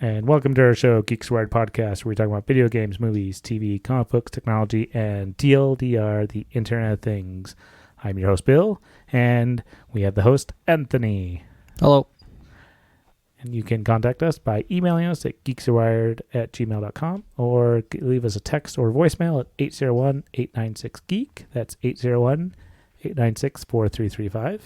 And welcome to our show, Geek's Wired Podcast, where we talk about video games, movies, TV, comic books, technology, and TLDR, the Internet of Things. I'm your host, Bill, and we have the host, Anthony. Hello. And you can contact us by emailing us at geekswired@gmail.com or leave us a text or voicemail at 801-896-GEEK. That's 801-896-4335.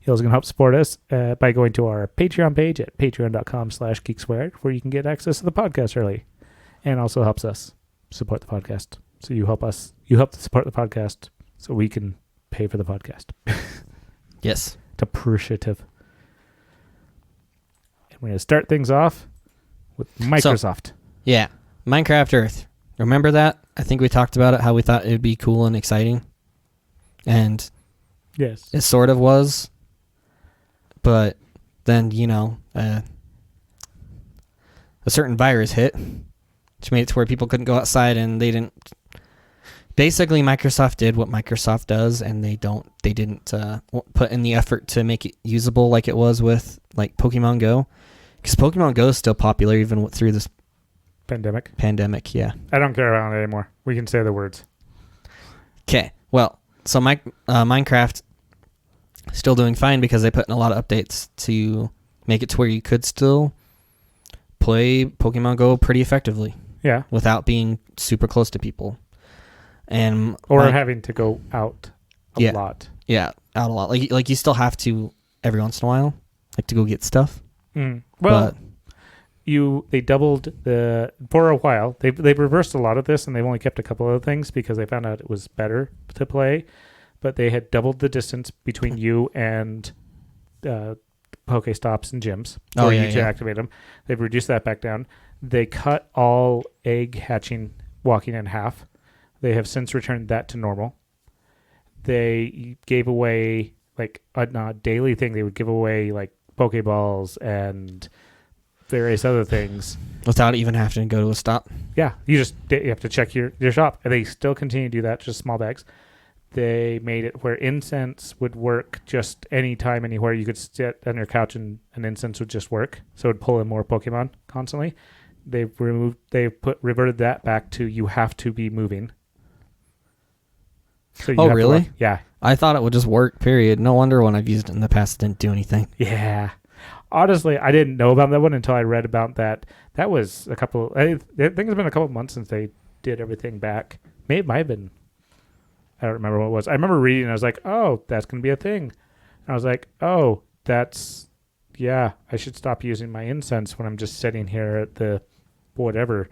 You also can help support us by going to our Patreon page at patreon.com/geekswired, where you can get access to the podcast early, and also helps us support the podcast. So you help to support the podcast so we can pay for the podcast. Yes. It's appreciative. And we're going to start things off with Microsoft. Yeah. Minecraft Earth. Remember that? I think we talked about it, how we thought it would be cool and exciting. And yes, it sort of was. But then, a certain virus hit, which made it to where people couldn't go outside, and they didn't. Basically, Microsoft did what Microsoft does, and they didn't put in the effort to make it usable like it was with like Pokemon Go, because Pokemon Go is still popular even through this pandemic. Yeah, I don't care about it anymore. We can say the words. Okay, well, so Minecraft. Still doing fine because they put in a lot of updates to make it to where you could still play Pokemon Go pretty effectively. Yeah. Without being super close to people. And having to go out a lot. Yeah, out a lot. Like you still have to every once in a while, like to go get stuff. Well, they doubled for a while. They've reversed a lot of this, and they've only kept a couple of things because they found out it was better to play. But they had doubled the distance between you and Pokestops and gyms for you to activate them. They've reduced that back down. They cut all egg hatching walking in half. They have since returned that to normal. They gave away, like, on a daily thing, they would give away, like, Pokeballs and various other things. Without even having to go to a stop? Yeah. You have to check your shop. And they still continue to do that, just small bags. They made it where incense would work just anytime, anywhere. You could sit on your couch and an incense would just work. So it would pull in more Pokemon constantly. Reverted that back to you have to be moving. So you really? Yeah. I thought it would just work, period. No wonder when I've used it in the past, it didn't do anything. Yeah. Honestly, I didn't know about that one until I read about that. That was I think it's been a couple of months since they did everything back. It might have been. I don't remember what it was. I remember reading and I was like, oh, that's going to be a thing. And I was like, oh, I should stop using my incense when I'm just sitting here at the whatever.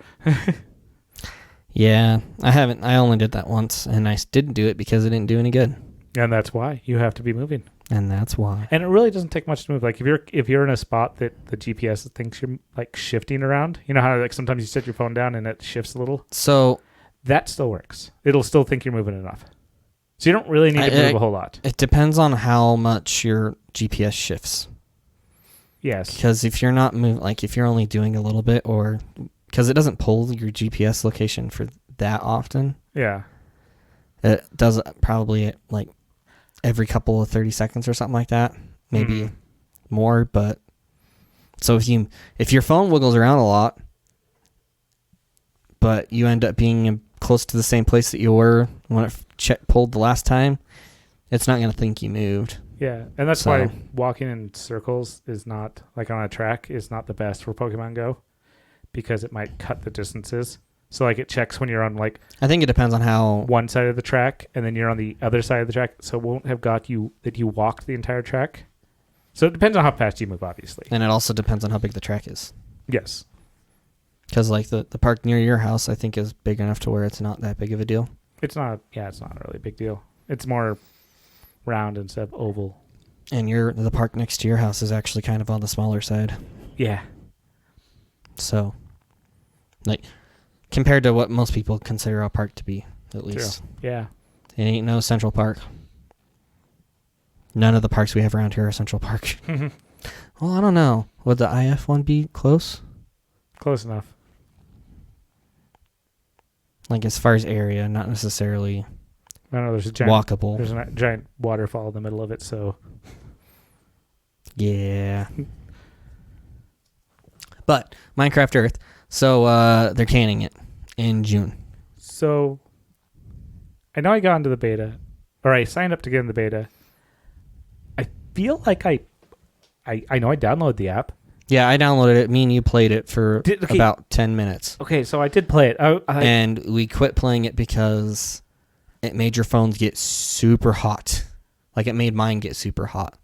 Yeah, I only did that once, and I didn't do it because it didn't do any good. And that's why you have to be moving. And that's why. And it really doesn't take much to move. Like if you're in a spot that the GPS thinks you're like shifting around, you know how like sometimes you set your phone down and it shifts a little? So that still works. It'll still think you're moving enough. So you don't really need to move a whole lot. It depends on how much your GPS shifts. Yes. Because if you're not moving, like if you're only doing a little bit, or because it doesn't pull your GPS location for that often. Yeah. It does probably like every couple of 30 seconds or something like that. Maybe more, but so if your phone wiggles around a lot, but you end up being close to the same place that you were when it pulled the last time, it's not going to think you moved. Yeah, and that's why walking in circles is not, like on a track, is not the best for Pokemon Go, because it might cut the distances. So like it checks when you're on like... I think it depends on how... one side of the track, and then you're on the other side of the track, so it won't have got you that you walked the entire track. So it depends on how fast you move, obviously. And it also depends on how big the track is. Yes. Because like the park near your house, I think, is big enough to where it's not that big of a deal. It's not really a big deal. It's more round instead of oval. And the park next to your house is actually kind of on the smaller side. Yeah. So, like, compared to what most people consider a park to be, at least. True. Yeah. It ain't no Central Park. None of the parks we have around here are Central Park. Well, I don't know. Would the IF one be close? Close enough. Like, as far as area, not necessarily there's a walkable. There's a giant waterfall in the middle of it, so... Yeah. But Minecraft Earth. So they're canning it in June. So I know I got into the beta, or I signed up to get in the beta. I feel like I know I downloaded the app. Yeah, I downloaded it. Me and you played it for about 10 minutes. Okay, so I did play it. And we quit playing it because it made your phones get super hot. Like, it made mine get super hot.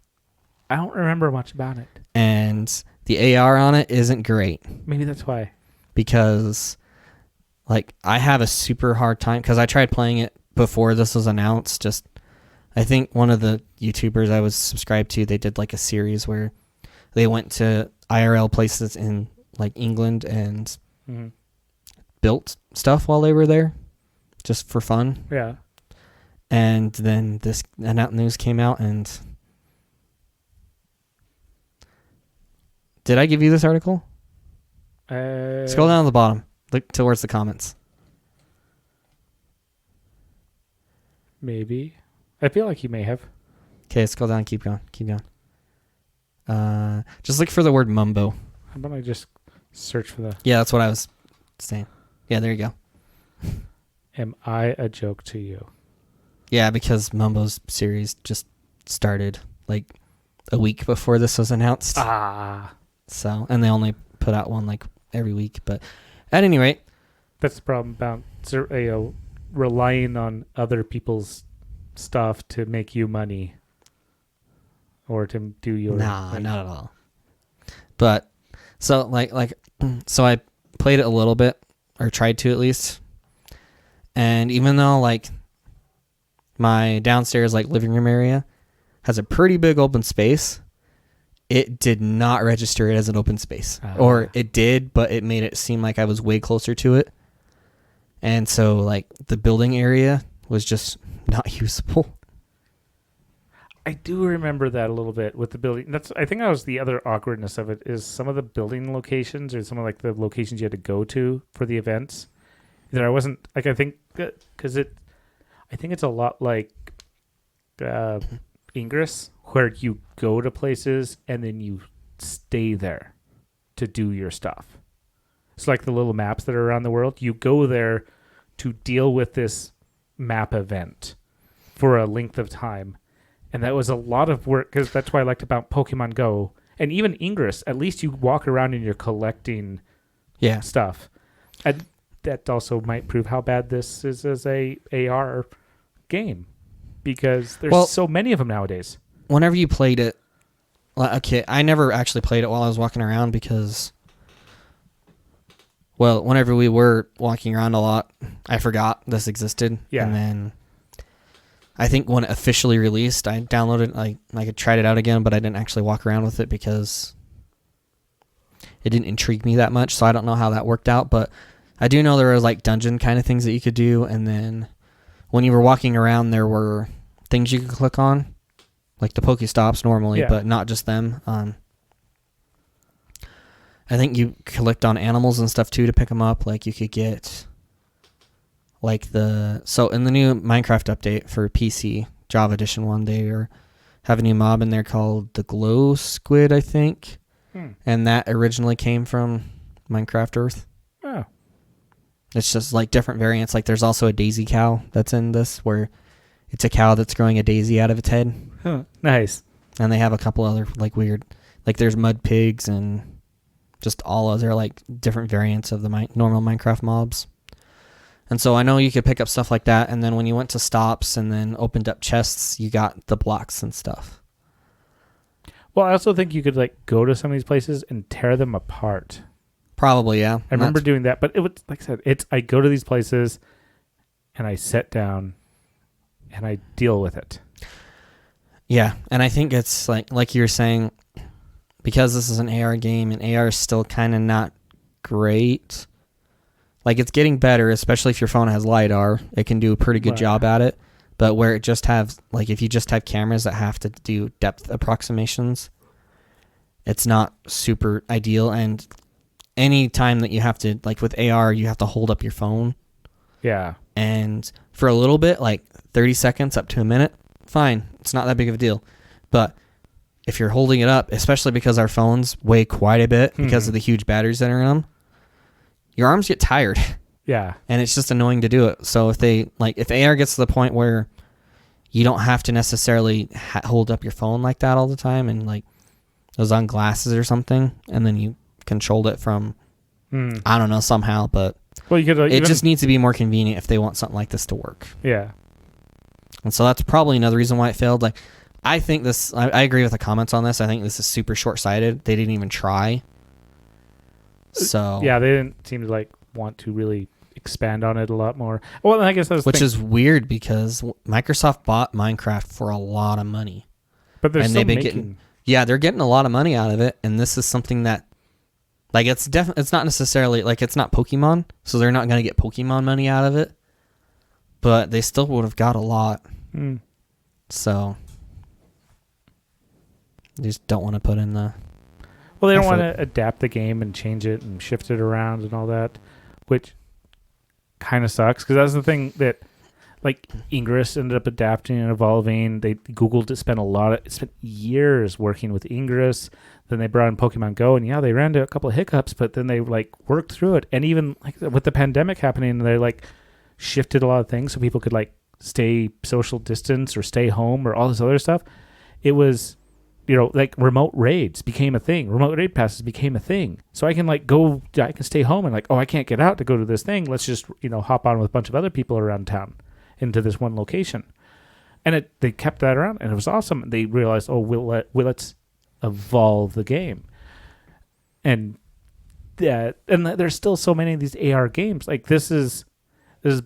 I don't remember much about it. And the AR on it isn't great. Maybe that's why. Because, like, I have a super hard time. Because I tried playing it before this was announced. I think one of the YouTubers I was subscribed to, they did, like, a series where they went to IRL places in, like, England and built stuff while they were there. Just for fun. Yeah. And then this news came out, and did I give you this article? Scroll down to the bottom. Look towards the comments. Maybe. I feel like you may have. Okay, scroll down. Keep going. Just look for the word mumbo. How about I just search for the... Yeah, that's what I was saying. Yeah, there you go. Am I a joke to you? Yeah, because Mumbo's series just started like a week before this was announced. So, and they only put out one like every week. But at any rate, that's the problem about relying on other people's stuff to make you money or to do your... Nah, not at all. But so so I played it a little bit, or tried to at least. And even though like my downstairs like living room area has a pretty big open space, it did not register it as an open space. Or it did, but it made it seem like I was way closer to it. And so like the building area was just not usable. I do remember that a little bit with the building. I think that was the other awkwardness of it, is some of the building locations or some of like the locations you had to go to for the events. That I wasn't like, I think because I think it's a lot like Ingress, where you go to places and then you stay there to do your stuff. It's like the little maps that are around the world. You go there to deal with this map event for a length of time. And that was a lot of work, because that's what I liked about Pokemon Go. And even Ingress, at least you walk around and you're collecting stuff. And that also might prove how bad this is as a AR game, because there's so many of them nowadays. Whenever you played it, okay, I never actually played it while I was walking around because, well, whenever we were walking around a lot, I forgot this existed. Yeah. And then I think when it officially released, I downloaded, I tried it out again, but I didn't actually walk around with it because it didn't intrigue me that much. So I don't know how that worked out, but I do know there were like dungeon kind of things that you could do. And then when you were walking around, there were things you could click on, like the Pokestops normally, but not just them. I think you clicked on animals and stuff too to pick them up. Like you could get like so in the new Minecraft update for PC, Java Edition 1, they have a new mob in there called the Glow Squid, I think. And that originally came from Minecraft Earth. Oh. It's just like different variants. Like there's also a daisy cow that's in this, where it's a cow that's growing a daisy out of its head. Huh. Nice. And they have a couple other like weird, like there's mud pigs and just all other like different variants of the normal Minecraft mobs. And so I know you could pick up stuff like that. And then when you went to stops and then opened up chests, you got the blocks and stuff. Well, I also think you could like go to some of these places and tear them apart. Probably, yeah. I remember doing that, but it was like I said, I go to these places and I sit down and I deal with it. Yeah, and I think it's like you were saying, because this is an AR game and AR is still kind of not great. Like it's getting better, especially if your phone has LiDAR. It can do a pretty good job at it. But where it just has, like if you just have cameras that have to do depth approximations, it's not super ideal. And any time that you have to, like with AR, you have to hold up your phone. Yeah. And for a little bit, like 30 seconds up to a minute, fine. It's not that big of a deal. But if you're holding it up, especially because our phones weigh quite a bit because of the huge batteries that are in them, your arms get tired. Yeah. And it's just annoying to do it. So if AR gets to the point where you don't have to necessarily hold up your phone like that all the time, and like it was on glasses or something, and then you controlled it from, I don't know, somehow, but well, you could, it just needs to be more convenient if they want something like this to work. Yeah. And so that's probably another reason why it failed. Like, I think this, I agree with the comments on this. I think this is super short-sighted. They didn't even try. So yeah, they didn't seem to like want to really expand on it a lot more. Well, I guess that's which is weird because Microsoft bought Minecraft for a lot of money, but they're and still they've been making. they're getting a lot of money out of it, and this is something that, like, it's not necessarily like it's not Pokemon, so they're not going to get Pokemon money out of it, but they still would have got a lot. So they just don't want to put in the. Well, they don't want to adapt the game and change it and shift it around and all that, which kind of sucks because that's the thing that, like, Ingress ended up adapting and evolving. Google spent years working with Ingress. Then they brought in Pokemon Go, and yeah, they ran into a couple of hiccups, but then they like worked through it. And even like with the pandemic happening, they like shifted a lot of things so people could like stay social distance or stay home or all this other stuff. It was, like remote raids became a thing. Remote raid passes became a thing. So I can I can stay home and like, oh, I can't get out to go to this thing. Let's just, hop on with a bunch of other people around town into this one location. And they kept that around, and it was awesome. They realized, oh, let's evolve the game. And there's still so many of these AR games. Like this is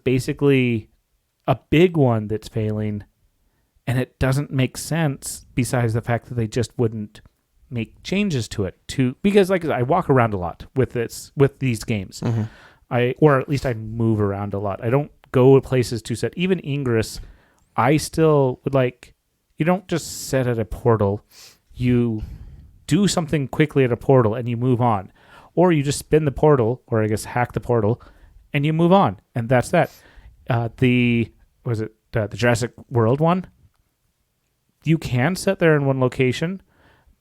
basically a big one that's failing. And it doesn't make sense besides the fact that they just wouldn't make changes to it because like I walk around a lot with these games. Or at least I move around a lot. I don't go to places to set. Even Ingress, I still would like, you don't just set at a portal. You do something quickly at a portal and you move on. Or you just spin the portal, or I guess hack the portal, and you move on. And that's that. The Jurassic World one? You can sit there in one location,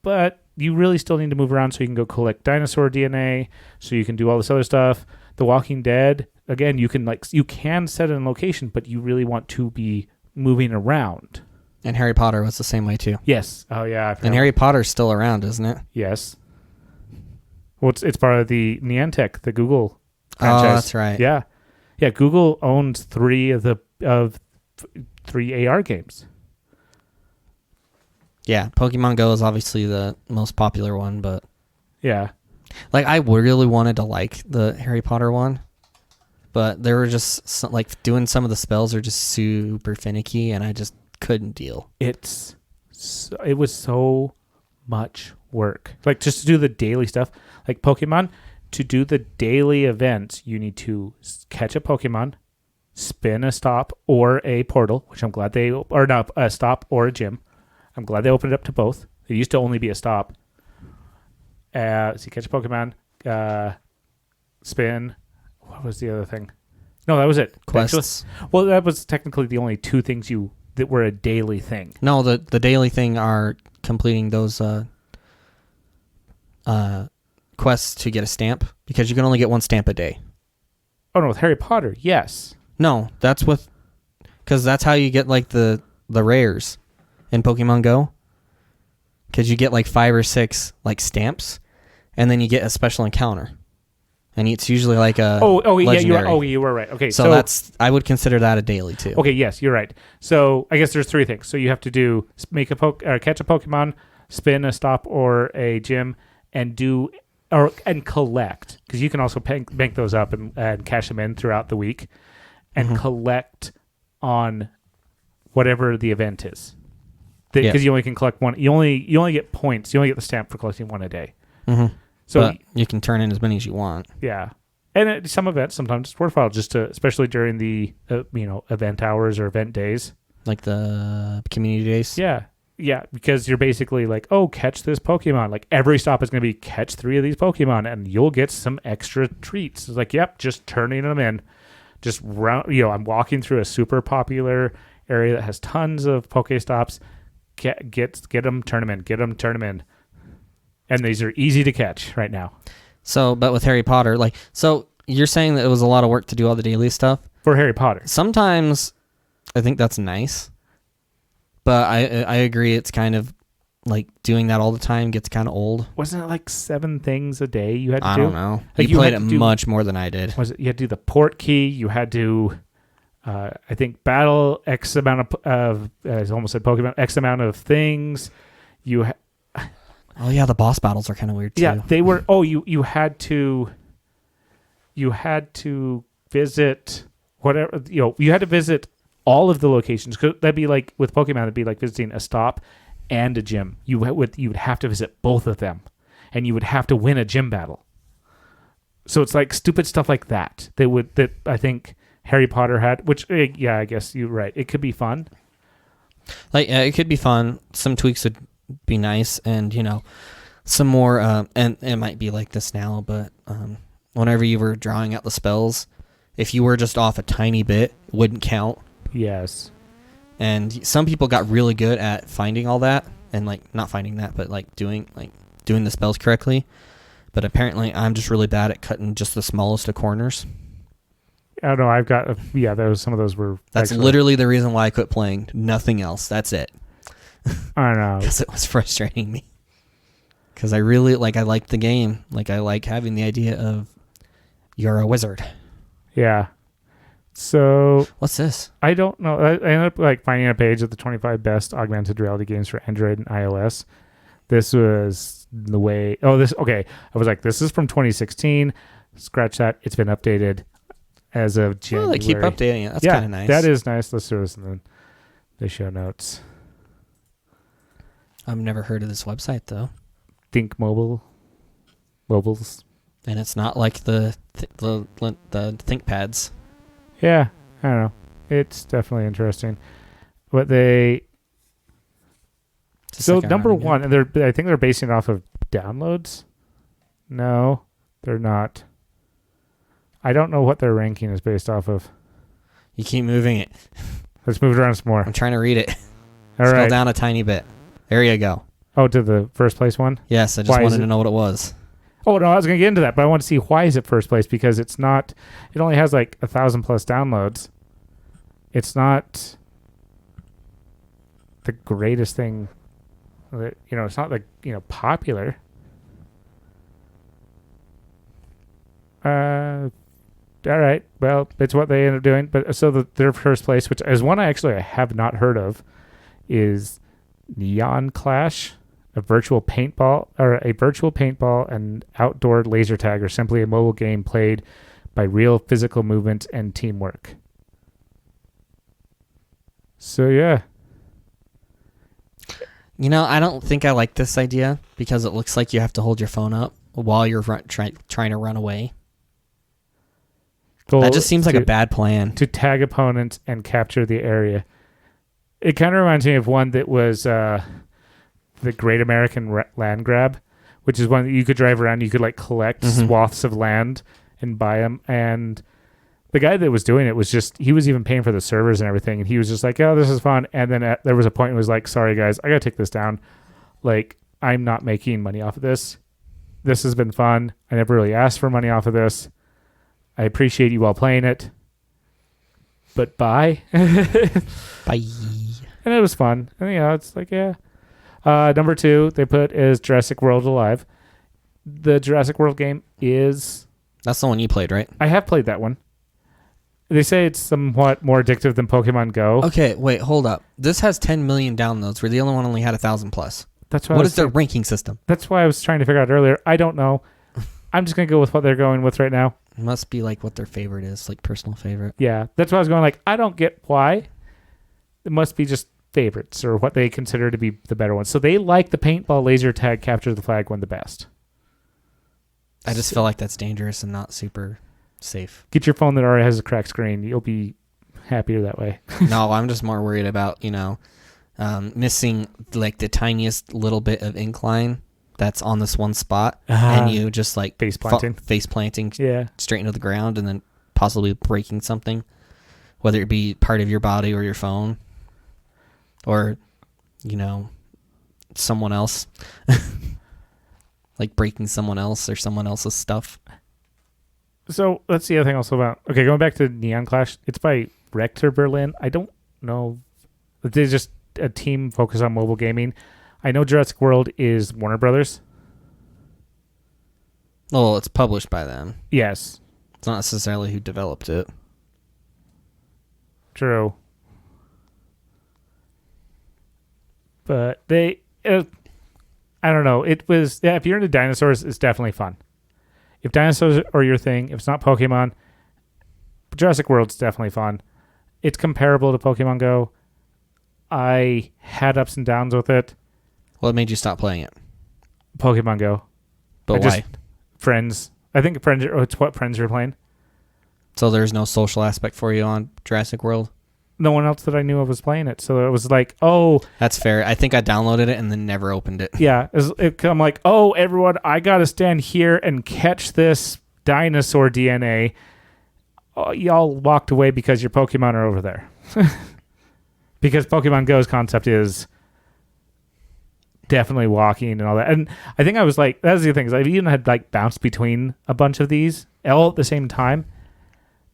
but you really still need to move around so you can go collect dinosaur DNA, so you can do all this other stuff. The Walking Dead, again, you can set in a location, but you really want to be moving around. And Harry Potter was the same way too. Yes. Oh yeah. And Harry Potter's still around, isn't it? Yes. Well, it's part of the Niantic, the Google franchise. Oh, that's right. Yeah. Yeah. Google owns 3 of 3 AR games. Yeah, Pokemon Go is obviously the most popular one, but yeah, like I really wanted to like the Harry Potter one, but they were just like doing some of the spells are just super finicky, and I just couldn't deal. It was so much work, like just to do the daily stuff. Like Pokemon, to do the daily events, you need to catch a Pokemon, spin a stop or a portal, which I'm glad or not a stop or a gym. I'm glad they opened it up to both. It used to only be a stop. So you catch a Pokemon, spin. What was the other thing? No, that was it. Quests. Well, that was technically the only 2 things that were a daily thing. No, the daily thing are completing those quests to get a stamp, because you can only get 1 stamp a day. Oh no, with Harry Potter, yes. No, that's because that's how you get like the rares in Pokemon Go, because you get like 5 or 6 like stamps, and then you get a special encounter, and it's usually like a legendary. Yeah, you were right. Okay, so I would consider that a daily too. Okay, yes, you're right. So I guess there's 3 things. So you have to do catch a Pokemon, spin a stop or a gym, and collect, because you can also bank those up and cash them in throughout the week, and collect on whatever the event is. Because you only can collect 1. You only get points. You only get the stamp for collecting 1 a day. So but you can turn in as many as you want. Yeah, and some events sometimes it's worthwhile especially during the event hours or event days, like the community days. Yeah, because you're basically like, oh, catch this Pokemon. Like every stop is going to be catch 3 of these Pokemon, and you'll get some extra treats. It's like, yep, just turning them in. Just round. I'm walking through a super popular area that has tons of Pokestops. get them, turn them in, get them, turn them in. And these are easy to catch right now. So, but with Harry Potter, like, so you're saying that it was a lot of work to do all the daily stuff? For Harry Potter. Sometimes I think that's nice, but I agree it's kind of like doing that all the time gets kind of old. Wasn't it like 7 things a day you had to do? I don't know. Like You played it much more than I did. Was it you had to do the port key? You had to, I think, battle X amount of I almost said Pokemon, X amount of things. Oh yeah, the boss battles are kind of weird too. Yeah, they were. Oh, you had to visit whatever, you had to visit all of the locations. 'Cause that'd be like with Pokemon, it'd be like visiting a stop and a gym. You would have to visit both of them, and you would have to win a gym battle. So it's like stupid stuff like that that I think Harry Potter had. Which yeah, I guess you're right. It could be fun. Like it could be fun. Some tweaks would be nice, and some more. And it might be like this now, but whenever you were drawing out the spells, if you were just off a tiny bit, it wouldn't count. Yes. And some people got really good at finding all that, and like not finding that, but like doing the spells correctly. But apparently, I'm just really bad at cutting just the smallest of corners. I don't know. I've got some of those were. That's literally the reason why I quit playing. Nothing else. That's it. I don't know. Because it was frustrating me. Because I really I liked the game. Like I like having the idea of you're a wizard. Yeah. So what's this? I don't know. I ended up finding a page of the 25 best augmented reality games for Android and iOS. This was the way. Oh, this okay. I was like, this is from 2016. Scratch that. It's been updated as of January. Oh, they keep updating it. That's kind of nice. That is nice. Let's do this in the show notes. I've never heard of this website though. Think mobiles. And it's not like the ThinkPads. Yeah, I don't know. It's definitely interesting. But so number one, and I think they're basing it off of downloads. No, they're not. I don't know what their ranking is based off of. You keep moving it. Let's move it around some more. I'm trying to read it. All Scroll right. down a tiny bit. There you go. Oh, to the first place one? Yes, I just wanted to know what it was. Oh, no, I was going to get into that, but I want to see why is it first place, because it only has 1,000 plus downloads. It's not the greatest thing that, it's not popular. All right. Well, it's what they end up doing. But so their first place, which is one I have not heard of, is Neon Clash. A virtual paintball and outdoor laser tag are simply a mobile game played by real physical movement and teamwork. So yeah. I don't think I like this idea because it looks like you have to hold your phone up while you're trying to run away. That just seems like a bad plan. To tag opponents and capture the area. It kind of reminds me of one that was the Great American Land Grab, which is one that you could drive around. You could collect swaths of land and buy them. And the guy that was doing it was he was even paying for the servers and everything. And he was just like, oh, this is fun. And then there was a point where he was like, sorry guys, I got to take this down. I'm not making money off of this. This has been fun. I never really asked for money off of this. I appreciate you all playing it. But bye. Bye. And it was fun. And it's yeah. Number 2 they put is Jurassic World Alive. The Jurassic World game is... That's the one you played, right? I have played that one. They say it's somewhat more addictive than Pokemon Go. Okay, wait, hold up. This has 10 million downloads, where the other one only had 1,000 plus. That's what is their ranking system? That's why I was trying to figure out earlier. I don't know. I'm just going to go with what they're going with right now. It must be what their favorite is, personal favorite. Yeah, that's why I was going I don't get why. It must be just favorites or what they consider to be the better ones. So they like the paintball laser tag capture the flag one the best. I just feel like that's dangerous and not super safe. Get your phone that already has a cracked screen. You'll be happier that way. No, I'm just more worried about, missing the tiniest little bit of incline that's on this one spot, and you just face planting straight into the ground and then possibly breaking something, whether it be part of your body or your phone. Or, someone else. Like breaking someone else or someone else's stuff. So that's the other thing also about. Okay, going back to Neon Clash, it's by Rector Berlin. I don't know. They're just a team focused on mobile gaming. I know Jurassic World is Warner Brothers. Well, it's published by them. Yes. It's not necessarily who developed it. True. But they... I don't know. It was... Yeah, if you're into dinosaurs, it's definitely fun. If dinosaurs are your thing, if it's not Pokemon, Jurassic World's definitely fun. It's comparable to Pokemon Go. I had ups and downs with it. What made you stop playing it? Pokemon Go. But why? Friends. I think friends. It's what friends are playing. So there's no social aspect for you on Jurassic World? No one else that I knew of was playing it. So it was like, oh. That's fair. I think I downloaded it and then never opened it. Yeah. I'm like, oh, everyone, I got to stand here and catch this dinosaur DNA. Oh, y'all walked away because your Pokemon are over there. Because Pokemon Go's concept is definitely walking and all that. And I think I was like, that's the thing, is I even had like bounced between a bunch of these all at the same time.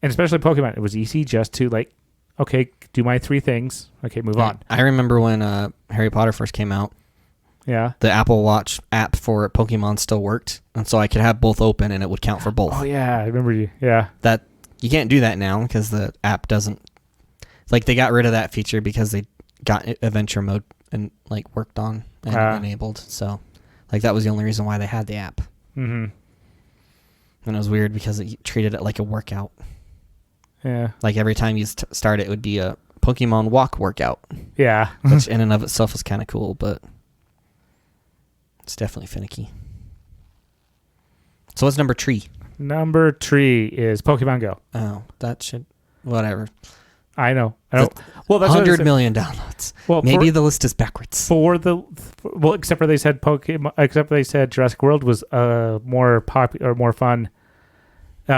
And especially Pokemon, it was easy just to like, okay, do my 3 things. Okay, move on. I remember when Harry Potter first came out. Yeah. The Apple Watch app for Pokemon still worked. And so I could have both open and it would count for both. Oh, yeah. I remember you. Yeah. That you can't do that now because the app doesn't. Like they got rid of that feature because they got adventure mode and like worked on and enabled. So like that was the only reason why they had the app. Mm-hmm. And it was weird because it treated it like a workout. Yeah. Like every time you start it would be a Pokemon walk workout. Yeah. Which in and of itself is kind of cool, but it's definitely finicky. So what's number 3? Number 3 is Pokemon Go. Oh, that should... Whatever. I know. Well, that's 100 million downloads. Well, maybe the list is backwards. Except for they said Jurassic World was more popular or more fun,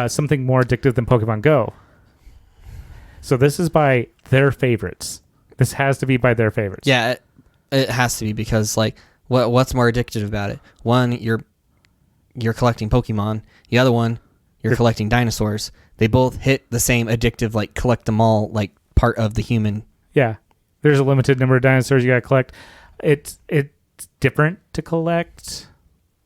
something more addictive than Pokemon Go. So this is by their favorites. This has to be by their favorites. Yeah, it has to be because like what's more addictive about it? One, you're collecting Pokemon. The other one, you're collecting dinosaurs. They both hit the same addictive, like collect them all, like part of the human. Yeah, there's a limited number of dinosaurs you gotta collect. It's different to collect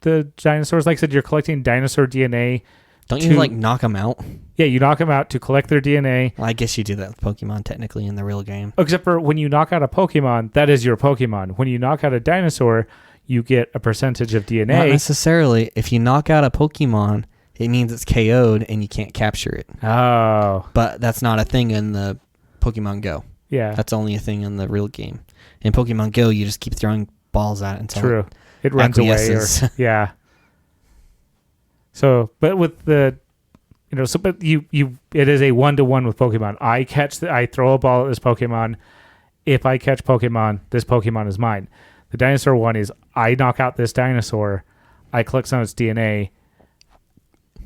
the dinosaurs. Like I said, you're collecting dinosaur DNA. Don't you like knock them out? Yeah, you knock them out to collect their DNA. Well, I guess you do that with Pokemon technically in the real game. Except for when you knock out a Pokemon, that is your Pokemon. When you knock out a dinosaur, you get a percentage of DNA. Not necessarily. If you knock out a Pokemon, it means it's KO'd and you can't capture it. Oh. But that's not a thing in the Pokemon Go. Yeah. That's only a thing in the real game. In Pokemon Go, you just keep throwing balls at it until it runs away. Yeah. So, but with the, but it is a 1-to-1 with Pokemon. I throw a ball at this Pokemon. If I catch Pokemon, this Pokemon is mine. The dinosaur one is I knock out this dinosaur, I collect some of its DNA.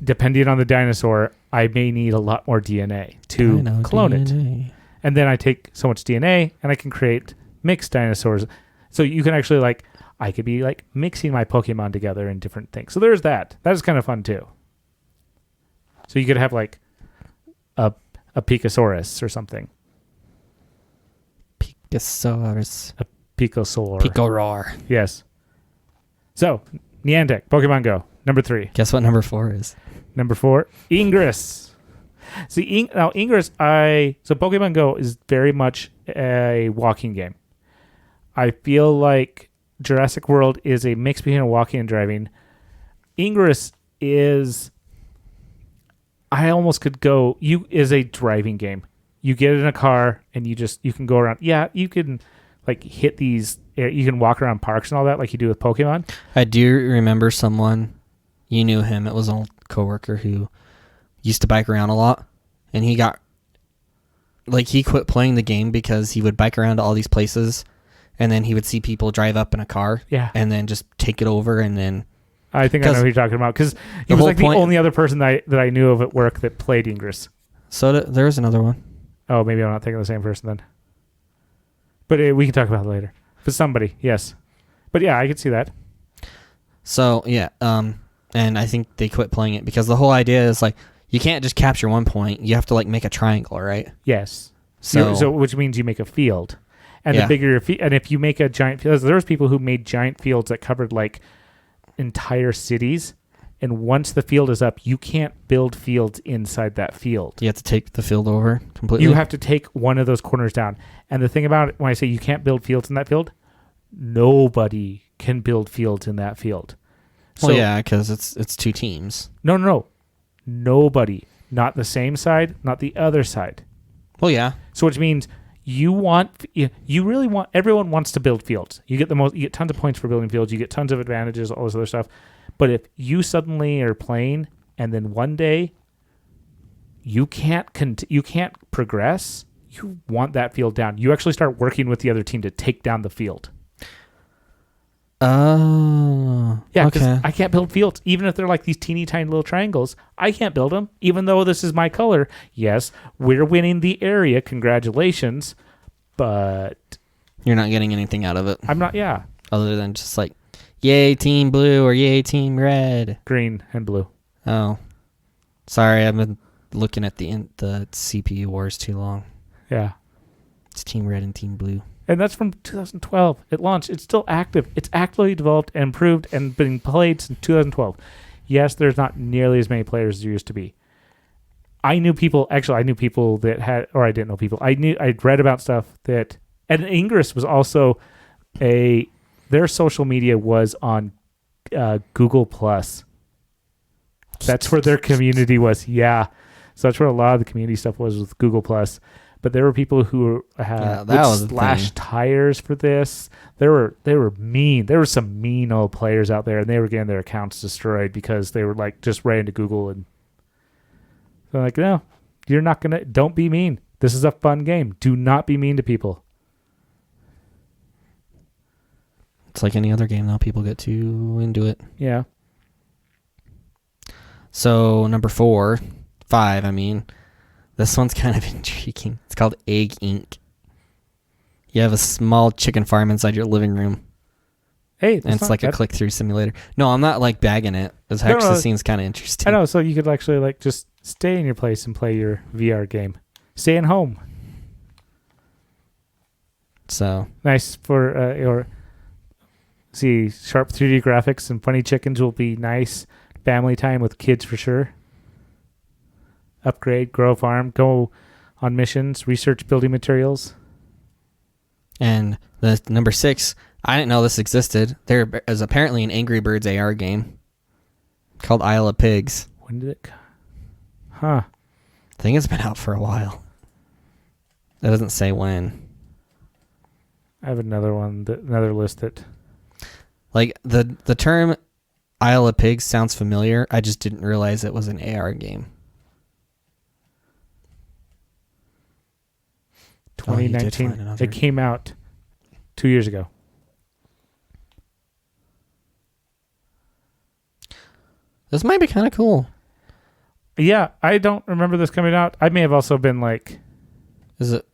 Depending on the dinosaur, I may need a lot more DNA to clone DNA. It. And then I take so much DNA and I can create mixed dinosaurs. So you can actually I could be mixing my Pokemon together in different things. So there's that. That is kind of fun too. So you could have a Pikasaurus or something. Pikasaurus. A Picosaur. Picoroar. Yes. So, Niantic, Pokemon Go, number 3. Guess what number 4 is? Number 4, Ingress. See, now Ingress, so Pokemon Go is very much a walking game. I feel like Jurassic World is a mix between a walking and driving. Ingress is, I almost could go, is a driving game. You get in a car and you can go around. Yeah, you can hit these, you can walk around parks and all that like you do with Pokemon. I do remember someone, you knew him, it was an old coworker who used to bike around a lot, and he got, he quit playing the game because he would bike around to all these places, and then he would see people drive up in a car, and then just take it over, and then... I think I know who you're talking about, because he was the only other person that I knew of at work that played Ingress. So there was another one. Oh, maybe I'm not thinking of the same person then. But we can talk about it later. For somebody, yes. But yeah, I could see that. So yeah, and I think they quit playing it because the whole idea is like you can't just capture one point. You have to like make a triangle, right? Yes. So which means you make a field, and Yeah. the bigger your field, and if you make a giant field, there was people who made giant fields that covered like entire cities. And once the field is up, you can't build fields inside that field. you have to take the field over completely. You have to take one of those corners down. And the thing about it, when I say you can't build fields in that field, nobody can build fields in that field. Well, yeah, because it's two teams. No. Nobody. Not the same side, not the other side. Well, yeah. So which means everyone wants to build fields. You get tons of points for building fields. You get tons of advantages, all this other stuff. But if you suddenly are playing and then one day you can't progress, you want that field down. You actually start working with the other team to take down the field. Oh. Yeah, because okay. I can't build fields. Even if they're like these teeny tiny little triangles, I can't build them, even though this is my color. Yes, we're winning the area. Congratulations. But You're not getting anything out of it. I'm not, Other than just like, yay, team blue or yay, team red. green and blue. Oh. Sorry, I've been looking at the CPU wars too long. Yeah. It's team red and team blue. And that's from 2012. It launched. It's still active. It's actively developed and improved and been played since 2012. Yes, there's not nearly as many players as there used to be. I knew people that had, or I didn't know people. I'd read about stuff that, and Ingress was also their social media was on Google Plus. That's where their community was. Yeah. So that's where a lot of the community stuff was with Google Plus. But there were people who would slash tires for this. They were mean. There were some mean old players out there, and they were getting their accounts destroyed because they were like just ran to Google and they're like, no, you're not gonna. Don't be mean. This is a fun game. Do not be mean to people. It's like any other game now. People get too into it. Yeah. So number 5, I mean. This one's kind of intriguing. It's called Egg Inc. You have a small chicken farm inside your living room. Hey, and it's like a click-through simulator. No, I'm not like bagging it. It actually seems kind of interesting. I know, so you could actually like just stay in your place and play your VR game. Stay at home. So nice for sharp 3D graphics and funny chickens will be nice. Family time with kids for sure. Upgrade, grow a farm, go on missions, research building materials. And the number 6, I didn't know this existed. There is apparently an Angry Birds AR game called Isle of Pigs. When did it? Huh. I think it's been out for a while. It doesn't say when. I have another list that. Like the term Isle of Pigs sounds familiar. I just didn't realize it was an AR game. 2019. It came out 2 years ago. This might be kind of cool. Yeah, I don't remember this coming out. I may have also been like, is it?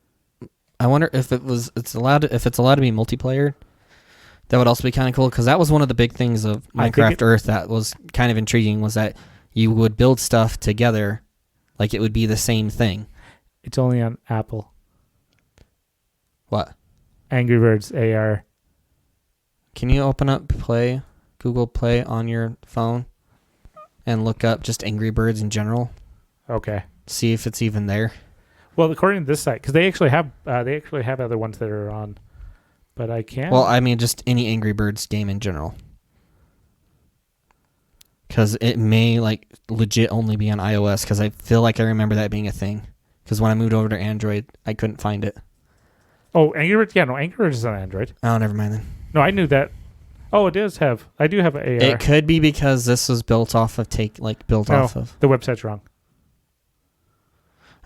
I wonder if it's allowed to be multiplayer. That would also be kind of cool because that was one of the big things of Minecraft Earth that was kind of intriguing was that you would build stuff together, like it would be the same thing. It's only on Apple. What? Angry Birds AR. Can you open up Google Play on your phone and look up just Angry Birds in general? Okay. See if it's even there. Well, according to this site, because they actually have other ones that are on, but I can't. Well, I mean, just any Angry Birds game in general, because it may like legit only be on iOS. Because I feel like I remember that being a thing. Because when I moved over to Android, I couldn't find it. Oh, Angry Birds? Yeah, no, Angry Birds is on Android. Oh, never mind then. No, I knew that. Oh, it does have. I do have an AR. It could be because this was built off of the website's wrong.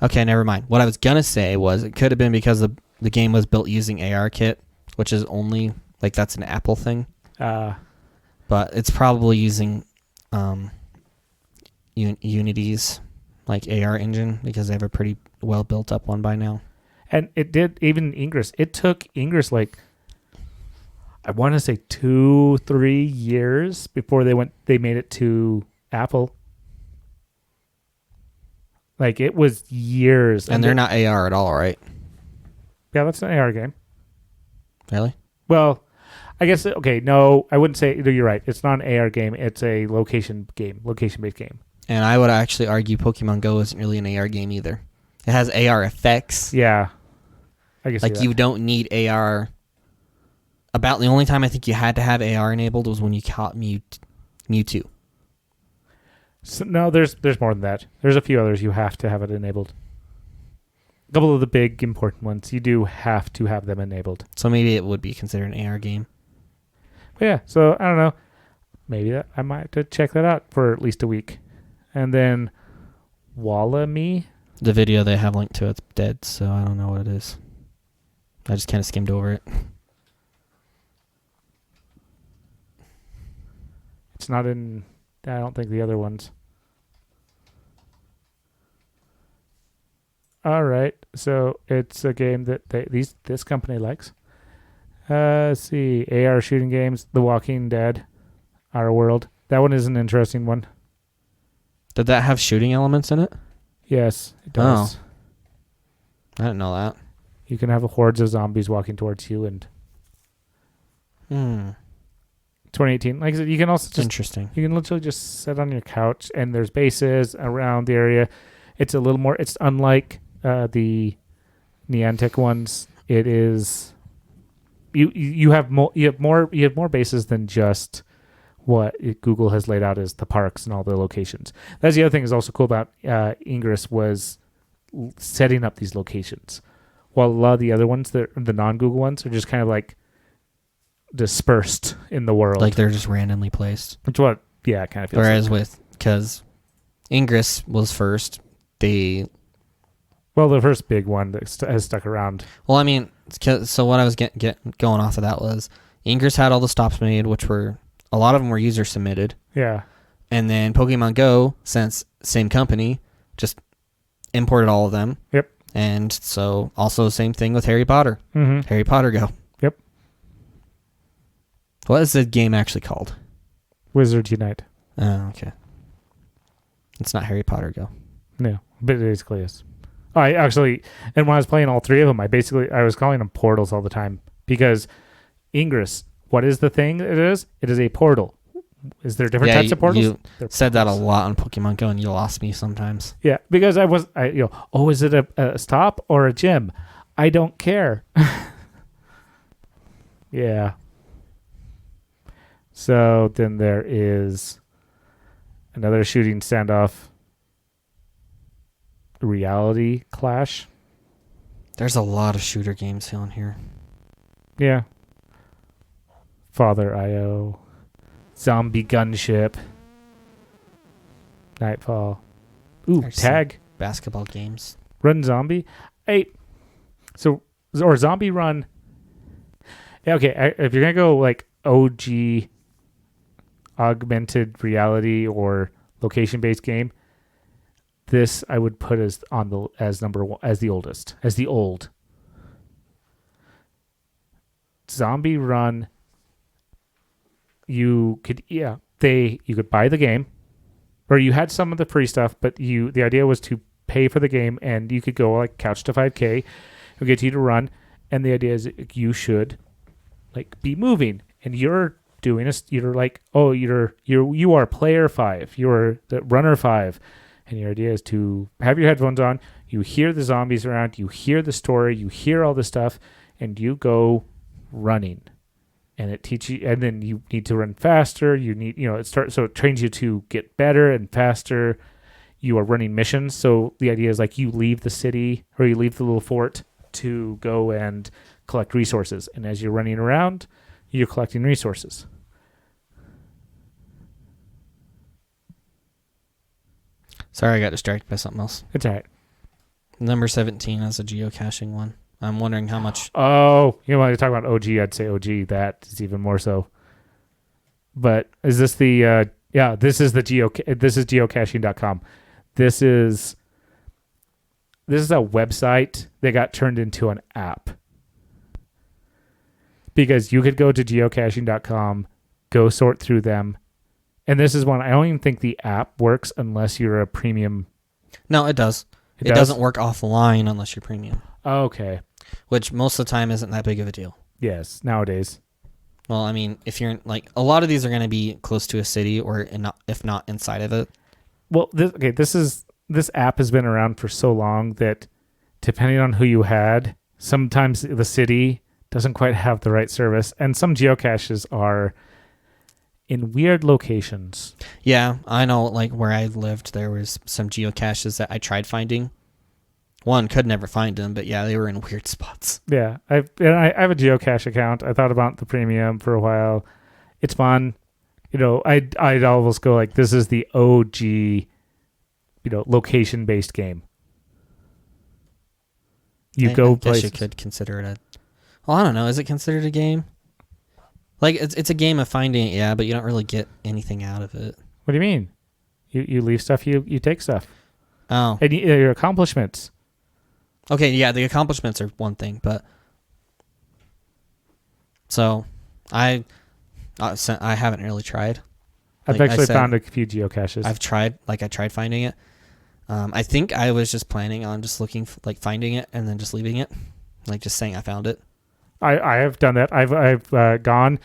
Okay, never mind. What I was gonna say was it could have been because the game was built using ARKit, which is only like that's an Apple thing. But it's probably using Unity's like AR engine because they have a pretty well built up one by now. And it did even Ingress. It took Ingress like I want to say 2-3 years before they made it to Apple. Like, it was years. And they're not AR at all, right? Yeah, that's an AR game. Really? Well, I guess, okay, no, I wouldn't say, no, you're right. It's not an AR game. It's a location-based game. And I would actually argue Pokemon Go isn't really an AR game either. It has AR effects. Yeah. I guess like, you don't need AR. About the only time I think you had to have AR enabled was when you caught Mewtwo. So, no, there's more than that. There's a few others you have to have it enabled. A couple of the big important ones, you do have to have them enabled. So maybe it would be considered an AR game. But yeah, so I don't know. Maybe I might have to check that out for at least a week. And then Wallami. The video they have linked to it's dead, so I don't know what it is. I just kind of skimmed over it. It's not in... I don't think the other ones. All right, so it's a game that this company likes. Let's see, AR shooting games, The Walking Dead, Our World. That one is an interesting one. Did that have shooting elements in it? Yes, it does. Oh. I didn't know that. You can have hordes of zombies walking towards you, and 2018. Like I said, you can also just interesting. You can literally just sit on your couch, and there's bases around the area. It's a little more. It's unlike the Niantic ones. It is you have more bases than just what Google has laid out as the parks and all the locations. That's the other thing is also cool about Ingress was setting up these locations, while a lot of the other ones, the non-Google ones, are just kind of like dispersed in the world. Like they're just randomly placed. Which what? Yeah, it kind of feels. Whereas like because Ingress was first, the first big one that has stuck around. Well, I mean, so what I was going off of that was Ingress had all the stops made, which were a lot of them were user submitted. Yeah. And then Pokemon Go, since same company, just imported all of them. Yep. And so also same thing with Harry Potter. Mm-hmm. Harry Potter Go. Yep. What is the game actually called? Wizards Unite. Oh, okay. It's not Harry Potter Go. No, but it basically is. I actually, and when I was playing all three of them, I was calling them portals all the time because Ingress, what is the thing it is? It is a portal. Is there different types of portals? You said that a lot on Pokemon Go, and you lost me sometimes. Yeah, because is it a stop or a gym? I don't care. Yeah. So then there is another shooting standoff. Reality Clash. There's a lot of shooter games on here. Yeah. Father IO. Zombie Gunship. Nightfall. Ooh, There's Tag. Basketball games. Run Zombie. Or Zombie Run. Yeah, okay, if you're going to go like OG augmented reality or location-based game, this I would put as number one, as the oldest, as the old. Zombie Run. You could buy the game, or you had some of the free stuff, but the idea was to pay for the game, and you could go like couch to 5K, it'll get you to run, and the idea is you should like be moving, and you're doing this. You're like, oh, you are player 5, you're the runner 5. And your idea is to have your headphones on, you hear the zombies around, you hear the story, you hear all the stuff, and you go running. And it teaches you, and then you need to run faster. You need, so it trains you to get better and faster. You are running missions. So the idea is like you leave the city or you leave the little fort to go and collect resources. And as you're running around, you're collecting resources. Sorry, I got distracted by something else. It's all right. Number 17 is a geocaching one. I'm wondering how much... Oh, when you talk about OG, I'd say OG. That is even more so. But is this the... this is geocaching.com. This is a website that got turned into an app. because you could go to geocaching.com, go sort through them. And this is one, I don't even think the app works unless you're a premium. No, it does. It doesn't work offline unless you're premium. Okay. Which most of the time isn't that big of a deal. Yes, nowadays. Well, I mean, if you're like, a lot of these are going to be close to a city or if not inside of it. Well, this app has been around for so long that depending on who you had, sometimes the city doesn't quite have the right service, and some geocaches are in weird locations. Yeah, I know, like where I lived, there was some geocaches that I tried finding. One could never find them, but yeah, they were in weird spots. Yeah, I have a geocache account. I thought about the premium for a while. It's fun. I'd always go like, this is the OG, location based game. I guess you could consider it a. Well, I don't know. Is it considered a game? Like it's a game of finding it, yeah, but you don't really get anything out of it. What do you mean? You leave stuff, you take stuff. Oh, and your accomplishments. Okay, yeah, the accomplishments are one thing, but so I haven't really tried. I've actually found a few geocaches. I tried finding it. I think I was just planning on just looking finding it and then just leaving it, like just saying I found it. I have done that. I've gone,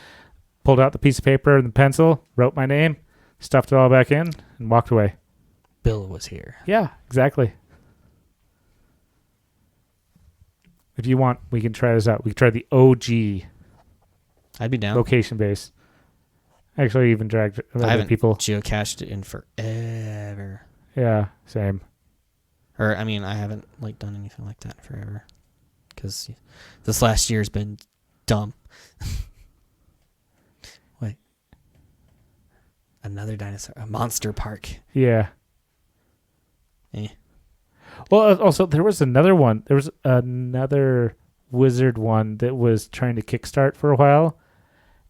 pulled out the piece of paper and the pencil, wrote my name, stuffed it all back in, and walked away. Bill was here. Yeah, exactly. If you want, we can try this out. We can try the OG. I'd be down. Location base. Actually, even dragged other people. Geocached it in forever. Yeah, same. Or I mean, I haven't done anything like that forever, because this last year's been dumb. Wait, another dinosaur, a monster park. Yeah. Well, also there was another one. There was another wizard one that was trying to kickstart for a while,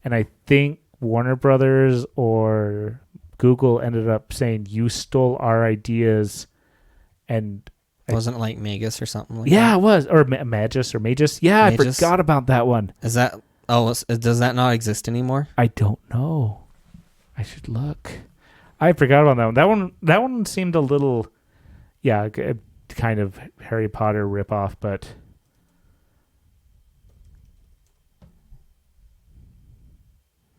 and I think Warner Brothers or Google ended up saying you stole our ideas, and wasn't it like Maguss or something like that? Yeah, it was, or Magus. Yeah, Magus? I forgot about that one. Is that? Oh, does that not exist anymore? I don't know. I should look. I forgot about that one. That one seemed a little, yeah, kind of Harry Potter ripoff, but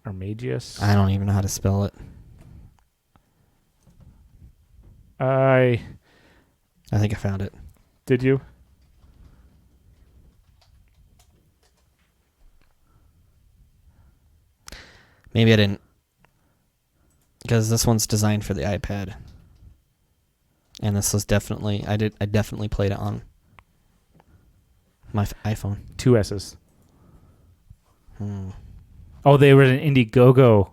or Magus. I don't even know how to spell it. I think I found it. Did you? Maybe I didn't, because this one's designed for the iPad, and this was definitely I definitely played it on my iPhone. 2 S's. Oh, they were in Indiegogo.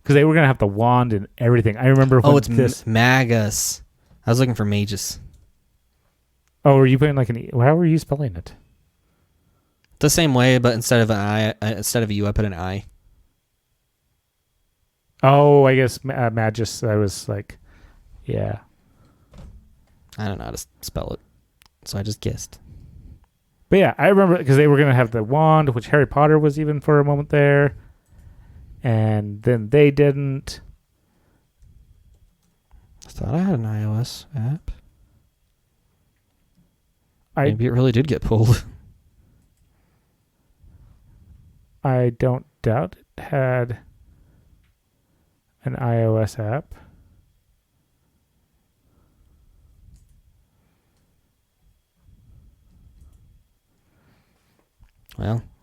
Because they were going to have the wand and everything. I remember when it's Maguss. I was looking for Magus. Oh, were you putting how were you spelling it? The same way, but instead of an I, instead of a U, I put an I. Oh, I guess Magus. I was like, yeah. I don't know how to spell it, so I just guessed. But yeah, I remember because they were going to have the wand, which Harry Potter was even for a moment there. And then they didn't. I thought I had an iOS app. Maybe it really did get pulled. I don't doubt it had an iOS app.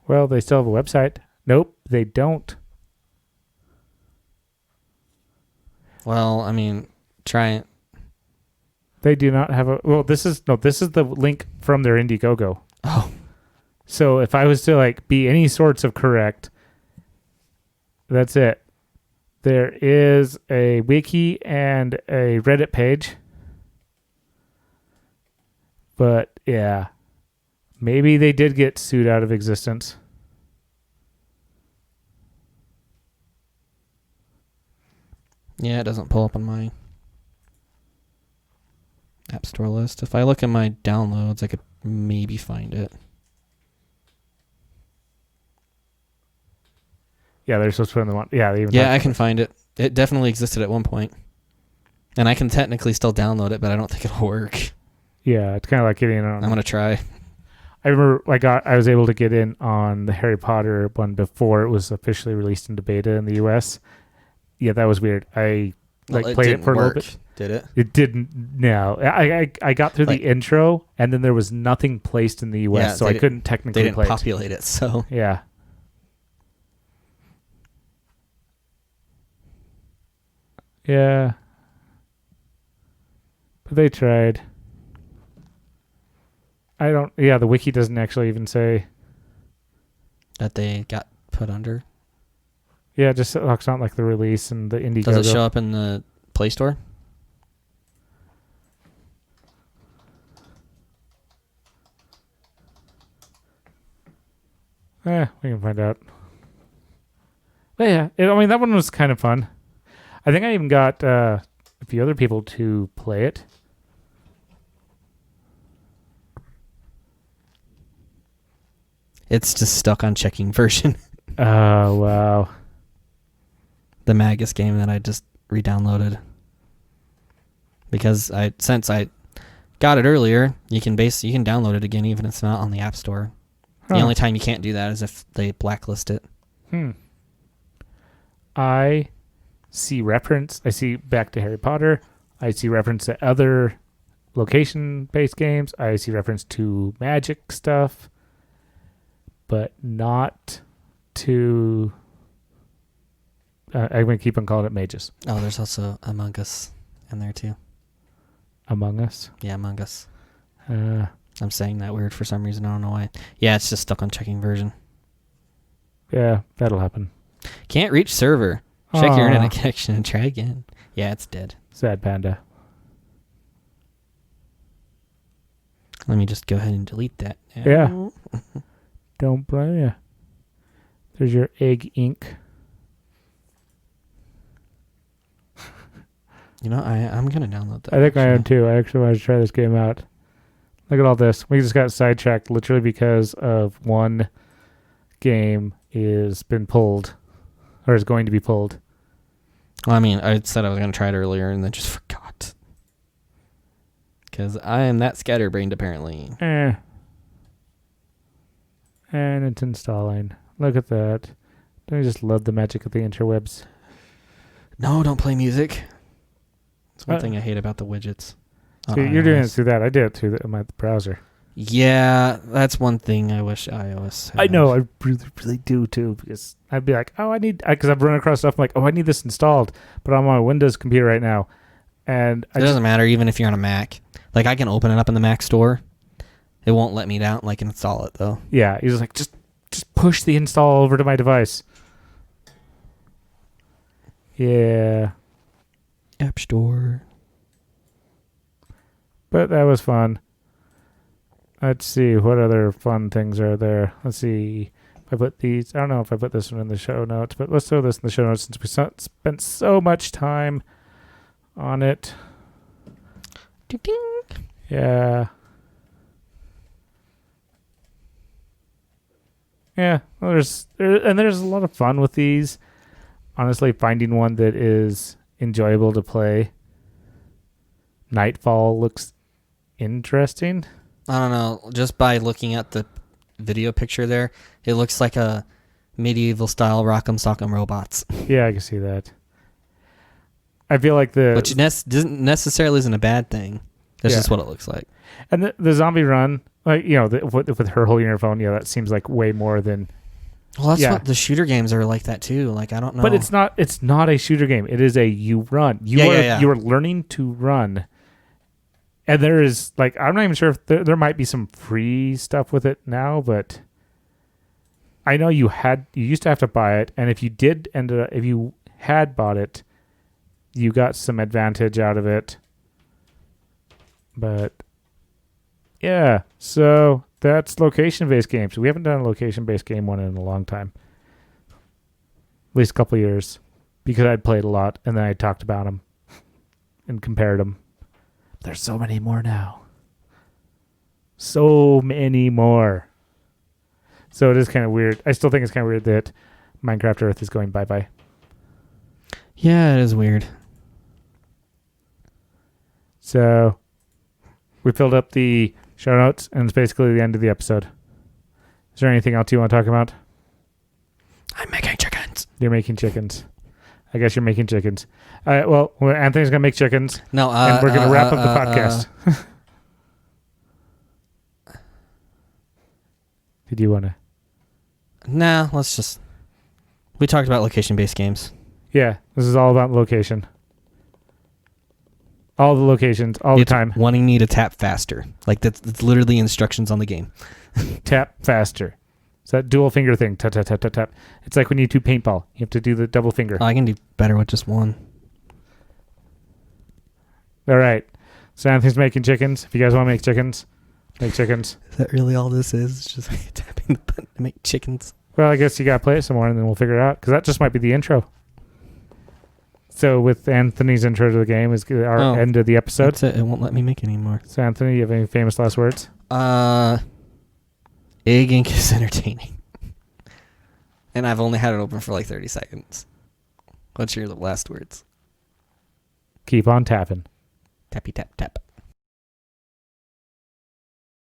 Well, they still have a website. Nope, they don't. Well, I mean, try it. They do not have a. Well, this is the link from their Indiegogo. Oh. So if I was to be any sorts of correct, that's it. There is a wiki and a Reddit page. But yeah, maybe they did get sued out of existence. Yeah, it doesn't pull up on my App Store list. If I look at my downloads, I could maybe find it. Yeah, they're supposed to put in the one. Yeah, they even Yeah, I can find it. It definitely existed at one point. And I can technically still download it, but I don't think it'll work. Yeah, it's kind of like getting in on. I'm going to try. I remember I was able to get in on the Harry Potter one before it was officially released into beta in the US. Yeah, that was weird. I played it for a little bit. Did it? It didn't. No, I got through the intro, and then there was nothing placed in the US, so I couldn't technically They didn't play populate it, so. Yeah. Yeah. But they tried. The wiki doesn't actually even say. That they got put under? Yeah, it just talks about like the release and the Indiegogo. Does it show up in the Play Store? We can find out. But yeah, that one was kind of fun. I think I even got a few other people to play it. It's just stuck on checking version. Oh, wow. The Maguss game that I just re-downloaded. Because since I got it earlier, you can download it again even if it's not on the App Store. Huh. The only time you can't do that is if they blacklist it. I see reference. I see back to Harry Potter. I see reference to other location-based games. I see reference to Magic stuff, but not to... I'm going to keep on calling it Magus. Oh, there's also Among Us in there too. Among Us? Yeah, Among Us. I'm saying that weird for some reason. I don't know why. Yeah, it's just stuck on checking version. Yeah, that'll happen. Can't reach server. Check your internet connection and try again. Yeah, it's dead. Sad panda. Let me just go ahead and delete that. Yeah. Don't blame you. There's your egg ink. You know, I'm going to download that. I think I am too. I actually want to try this game out. Look at all this. We just got sidetracked literally because of one game is been pulled or is going to be pulled. Well, I mean, I said I was going to try it earlier and then just forgot. Because I am that scatterbrained, apparently. And it's installing. Look at that. Don't you just love the magic of the interwebs? No, don't play music. That's one thing I hate about the widgets. So you're doing it through that. I did it through my browser. Yeah, that's one thing I wish iOS had. I know, I really, really do too, because I'd be like, because I've run across stuff, I'm like, I need this installed, but I'm on my Windows computer right now. And it doesn't matter, even if you're on a Mac. Like, I can open it up in the Mac store. It won't let me install it, though. Yeah, he's like, just push the install over to my device. Yeah. App Store. But that was fun. Let's see, what other fun things are there? Let's see. If I put these, I don't know if I put this one in the show notes, but let's throw this in the show notes since we spent so much time on it. Ding, ding. Yeah. Yeah, well, there's a lot of fun with these. Honestly, finding one that is enjoyable to play. Nightfall looks interesting. I don't know. Just by looking at the video picture there, it looks like a medieval style Rock'em Sock'em Robots. Yeah, I can see that. I feel like which doesn't necessarily isn't a bad thing. That's just what it looks like. And the zombie run, like with her holding her phone, that seems like way more than. Well, that's what the shooter games are like that too. Like, I don't know. But it's not a shooter game. It is you run. You are learning to run. And there is, like, I'm not even sure if there might be some free stuff with it now, but I know you used to have to buy it, and if you had bought it, you got some advantage out of it. But yeah, so that's location-based games. We haven't done a location-based game one in a long time. At least a couple of years, because I'd played a lot, and then I talked about them and compared them. There's so many more now. So many more. So it is kind of weird. I still think it's kind of weird that Minecraft Earth is going bye-bye. Yeah, it is weird. So we filled up the show notes, and it's basically the end of the episode. Is there anything else you want to talk about? I'm making chickens. You're making chickens. I guess you're making chickens. All right, well, Anthony's going to make chickens, No, and we're going to wrap up the podcast. Did you want to? Nah, let's just... We talked about location-based games. Yeah, this is all about location. All the locations, all the time. Wanting me to tap faster. Like, that's literally instructions on the game. Tap faster. It's that dual finger thing. Tap, tap, tap, tap, tap. It's like when you do paintball. You have to do the double finger. Oh, I can do better with just one. All right. So Anthony's making chickens. If you guys want to make chickens, make chickens. Is that really all this is? It's just like tapping the button to make chickens. Well, I guess you got to play it some more, and then we'll figure it out. Because that just might be the intro. So with Anthony's intro to the game is our end of the episode. That's it. It won't let me make any more. So Anthony, you have any famous last words? Egg Inc. is entertaining. And I've only had it open for like 30 seconds. What's your last words? Keep on tapping. Tappy tap tap.